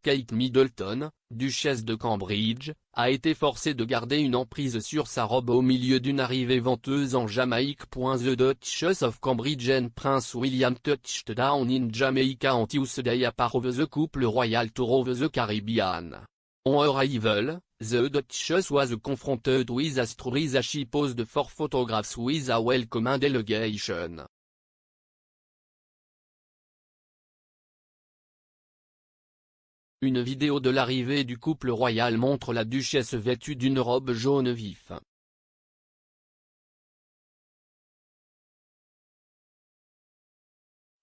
Kate Middleton, duchesse de Cambridge, a été forcée de garder une emprise sur sa robe au milieu d'une arrivée venteuse en Jamaïque. The Duchess of Cambridge and Prince William touched down in Jamaica on Tuesday as part of the couple royal tour of the Caribbean. On arrival, the Duchess was confronted with a stories as she posed for photographs with a welcome delegation. Une vidéo de l'arrivée du couple royal montre la duchesse vêtue d'une robe jaune vif.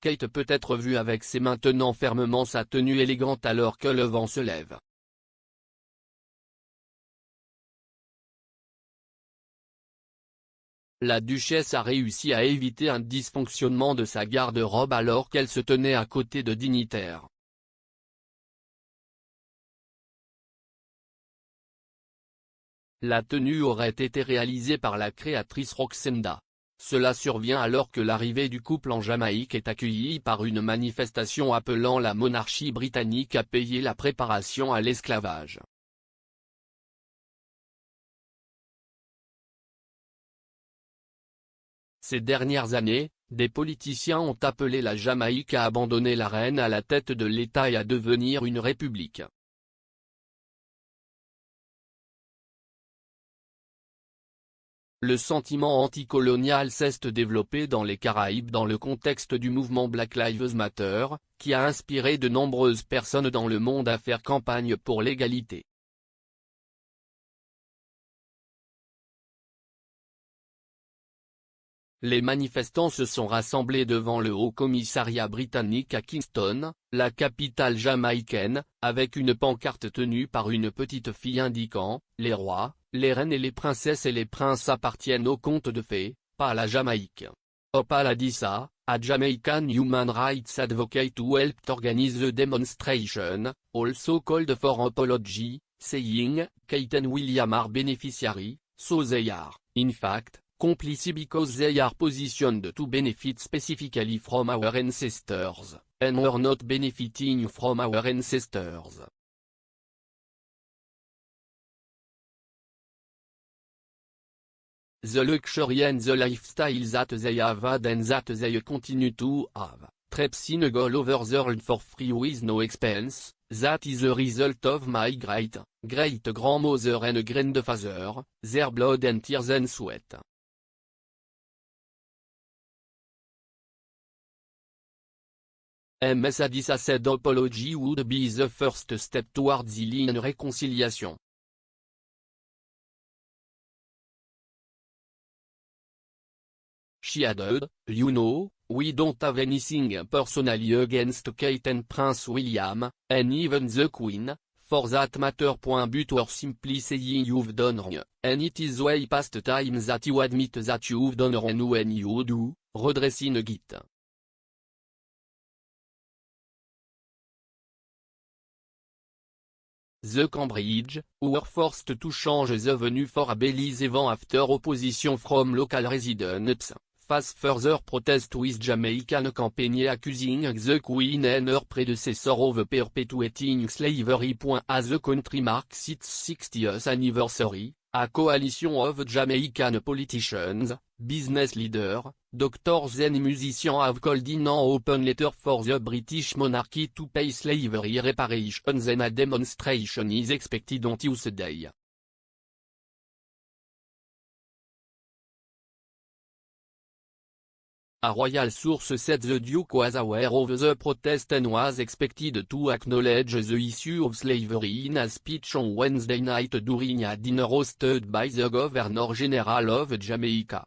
Kate peut être vue avec ses mains tenant fermement sa tenue élégante alors que le vent se lève. La duchesse a réussi à éviter un dysfonctionnement de sa garde-robe alors qu'elle se tenait à côté de dignitaires. La tenue aurait été réalisée par la créatrice Roxenda. Cela survient alors que l'arrivée du couple en Jamaïque est accueillie par une manifestation appelant la monarchie britannique à payer la préparation à l'esclavage. Ces dernières années, des politiciens ont appelé la Jamaïque à abandonner la reine à la tête de l'État et à devenir une république. Le sentiment anticolonial s'est développé dans les Caraïbes dans le contexte du mouvement Black Lives Matter, qui a inspiré de nombreuses personnes dans le monde à faire campagne pour l'égalité. Les manifestants se sont rassemblés devant le Haut-Commissariat britannique à Kingston, la capitale jamaïcaine, avec une pancarte tenue par une petite fille indiquant « Les rois, les reines et les princesses et les princes appartiennent au conte de fées, pas à la Jamaïque ». Opal Adissa, a Jamaican human rights advocate who helped organize the demonstration, also called for apology, saying, Kate and William are beneficiary, so they are, in fact, complicit because they are positioned to benefit specifically from our ancestors, and we're not benefiting from our ancestors. The luxury and the lifestyle that they have had and that they continue to have, trips in all over the world for free with no expense, that is the result of my great-grandmother and grandfather, their blood and tears and sweat. Ms. Adissa said apology would be the first step towards healing and reconciliation. She added, you know, we don't have anything personally against Kate and Prince William, and even the Queen, for that matter. But we're simply saying you've done wrong, and it is way past time that you admit that you've done wrong when you do, redressing it. The Cambridge, were forced to change the venue for a Belize event after opposition from local residents, face further protest with Jamaican campaign accusing the Queen and her predecessor of perpetuating slavery. As the country marks its 60th anniversary, a coalition of Jamaican politicians, business leaders, doctors and musicians have called in an open letter for the British monarchy to pay slavery reparations, and a demonstration is expected on Tuesday. A royal source said the Duke was aware of the protest and was expected to acknowledge the issue of slavery in a speech on Wednesday night during a dinner hosted by the Governor General of Jamaica.